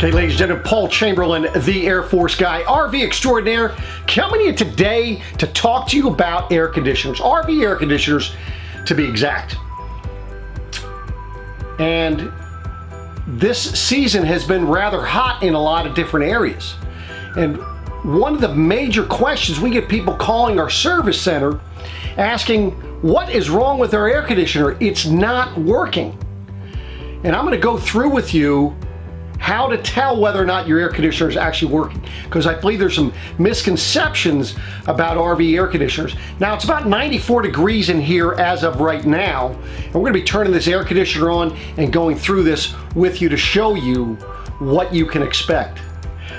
Okay, ladies and gentlemen, Paul Chamberlain, the Air Force guy, RV extraordinaire, coming in today to talk to you about air conditioners, RV air conditioners to be exact. And this season has been rather hot in a lot of different areas. And one of the major questions, we get people calling our service center asking, what is wrong with our air conditioner? It's not working. And I'm going to go through with you how to tell whether or not your air conditioner is actually working, because I believe there's some misconceptions about RV air conditioners. Now, it's about 94 degrees in here as of right now, and we're going to be turning this air conditioner on and going through this with you to show you what you can expect.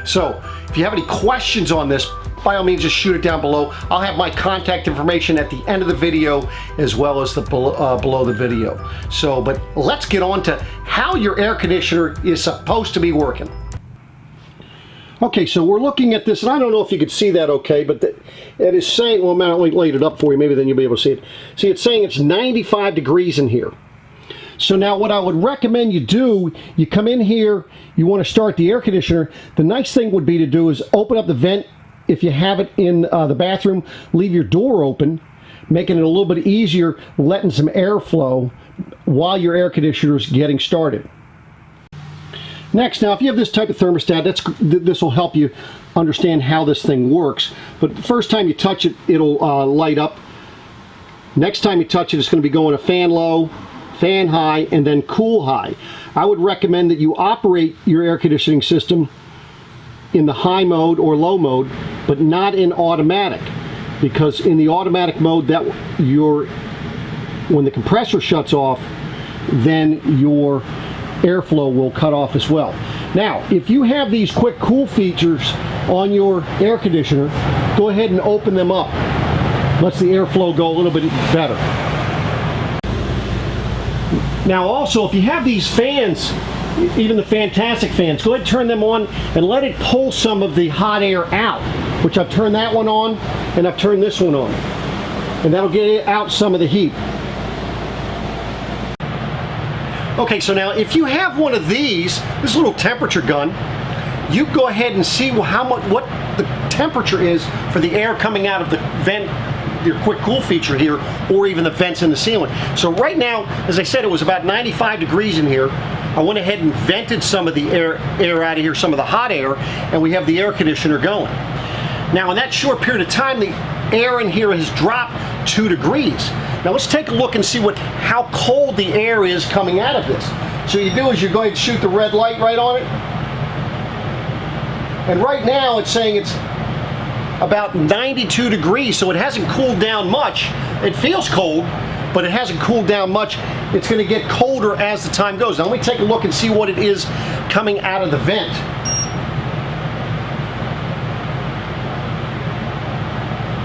So if you have any questions on this, by all means, just shoot it down below. I'll have my contact information at the end of the video as well as the below the video. So, but let's get on to how your air conditioner is supposed to be working. Okay, so we're looking at this, and I don't know if you could see that okay, but it is saying, well, man, I laid it up for you, maybe then you'll be able to see it. See, it's saying it's 95 degrees in here. So now what I would recommend you do, you come in here, you want to start the air conditioner. The nice thing would be to do is open up the vent. If you have it in the bathroom, leave your door open, making it a little bit easier, letting some airflow while your air conditioner is getting started. Next, now if you have this type of thermostat, this will help you understand how this thing works. But the first time you touch it, it'll light up. Next time you touch it, it's going to be going to fan low, fan high, and then cool high. I would recommend that you operate your air conditioning system in the high mode or low mode, but not in automatic, because in the automatic mode, when the compressor shuts off, then your airflow will cut off as well. Now, if you have these quick cool features on your air conditioner, go ahead and open them up. Lets the airflow go a little bit better. Now also, if you have these fans, even the Fantastic fans, go ahead and turn them on and let it pull some of the hot air out, which I've turned that one on and I've turned this one on, and that'll get out some of the heat. Okay, so now if you have one of these, this little temperature gun, you go ahead and see what the temperature is for the air coming out of the vent, your quick cool feature here, or even the vents in the ceiling. So right now, as I said, it was about 95 degrees in here. I went ahead and vented some of the air out of here, some of the hot air, and we have the air conditioner going. Now in that short period of time, the air in here has dropped 2 degrees. Now let's take a look and see how cold the air is coming out of this. So you do is you go ahead and shoot the red light right on it. And right now it's saying it's about 92 degrees, so it hasn't cooled down much. It feels cold, but it hasn't cooled down much. It's going to get colder as the time goes. Now let me take a look and see what it is coming out of the vent.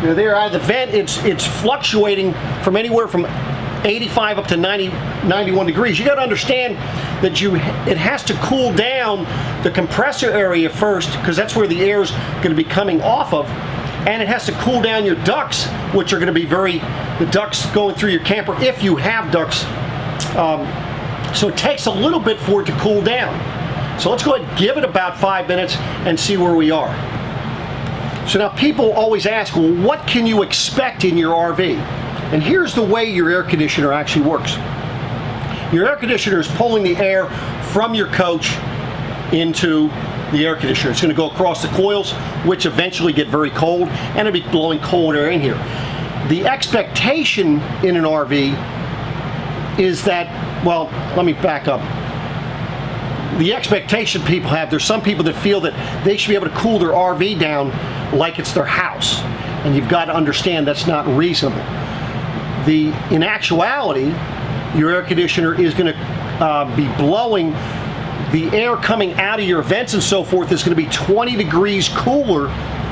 Now there out of the vent, it's fluctuating from anywhere from 85 up to 91 degrees. You got to understand that it has to cool down the compressor area first, because that's where the air is going to be coming off of. And it has to cool down your ducts, which are going to be the ducts going through your camper, if you have ducts. So it takes a little bit for it to cool down. So let's go ahead and give it about 5 minutes and see where we are. So now people always ask, well, what can you expect in your RV? And here's the way your air conditioner actually works. Your air conditioner is pulling the air from your coach into the air conditioner. It's going to go across the coils, which eventually get very cold, and it'll be blowing cold air in here. The expectation in an RV is that, well, let me back up. The expectation people have, there's some people that feel that they should be able to cool their RV down like it's their house, and you've got to understand that's not reasonable. In actuality, your air conditioner is going to be blowing the air coming out of your vents and so forth is going to be 20 degrees cooler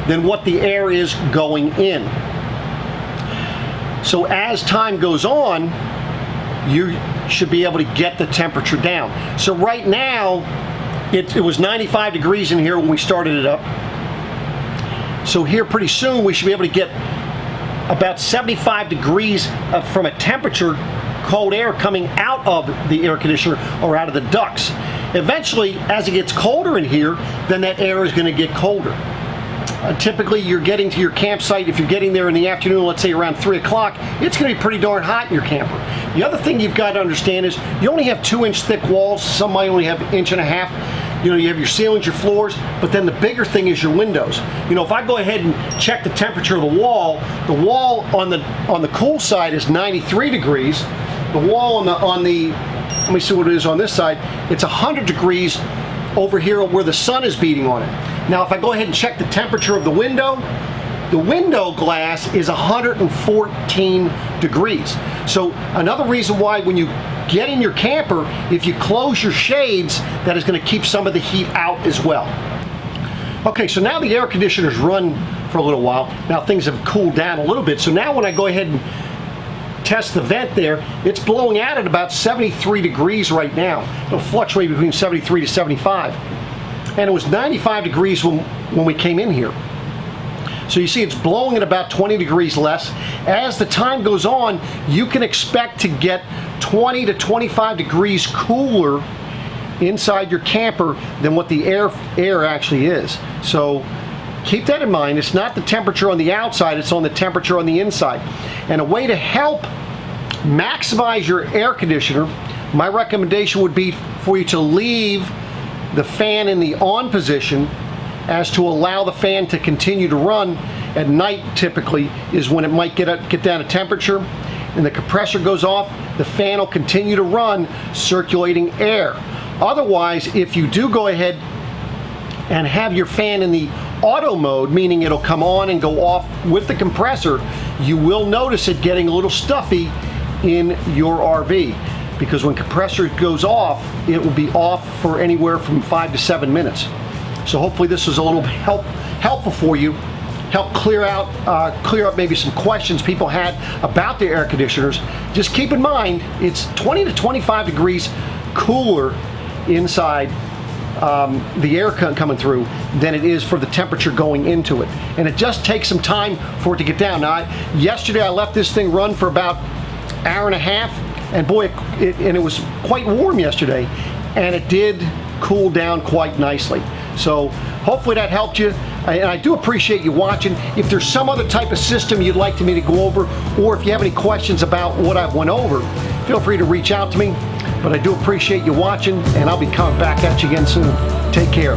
than what the air is going in. So as time goes on, you should be able to get the temperature down. So right now, it was 95 degrees in here when we started it up. So here pretty soon we should be able to get about 75 degrees from a temperature, cold air coming out of the air conditioner or out of the ducts. Eventually, as it gets colder in here, then that air is going to get colder. Typically, you're getting to your campsite, if you're getting there in the afternoon, let's say around 3 o'clock, it's going to be pretty darn hot in your camper. The other thing you've got to understand is you only have 2-inch thick walls. Some might only have 1.5 inches. You know, you have your ceilings, your floors, but then the bigger thing is your windows. You know, if I go ahead and check the temperature of the wall on the cool side is 93 degrees. The wall on the let me see what it is on this side. It's 100 degrees over here where the sun is beating on it. Now, if I go ahead and check the temperature of the window glass is 114 degrees. So another reason why when you get in your camper, if you close your shades, that is going to keep some of the heat out as well. Okay, so now the air conditioner's run for a little while. Now things have cooled down a little bit. So now when I go ahead and test the vent there, it's blowing out at about 73 degrees right now. It'll fluctuate between 73 to 75. And it was 95 degrees when we came in here. So you see it's blowing at about 20 degrees less. As the time goes on, you can expect to get 20 to 25 degrees cooler inside your camper than what the air actually is. So keep that in mind. It's not the temperature on the outside, it's on the temperature on the inside. And a way to help maximize your air conditioner, my recommendation would be for you to leave the fan in the on position as to allow the fan to continue to run. At night typically is when it might get down to temperature and the compressor goes off, the fan will continue to run circulating air. Otherwise, if you do go ahead and have your fan in the auto mode, meaning it'll come on and go off with the compressor, you will notice it getting a little stuffy in your RV, because when compressor goes off, it will be off for anywhere from 5 to 7 minutes. So hopefully this was a little helpful for you, help clear up maybe some questions people had about their air conditioners. Just keep in mind, it's 20 to 25 degrees cooler inside the air coming through than it is for the temperature going into it. And it just takes some time for it to get down. Now, yesterday I left this thing run for about an hour and a half, and boy, it was quite warm yesterday, and it did cool down quite nicely. So hopefully that helped you. And I do appreciate you watching. If there's some other type of system you'd like me to go over, or if you have any questions about what I've went over, feel free to reach out to me. But I do appreciate you watching, and I'll be coming back at you again soon. Take care.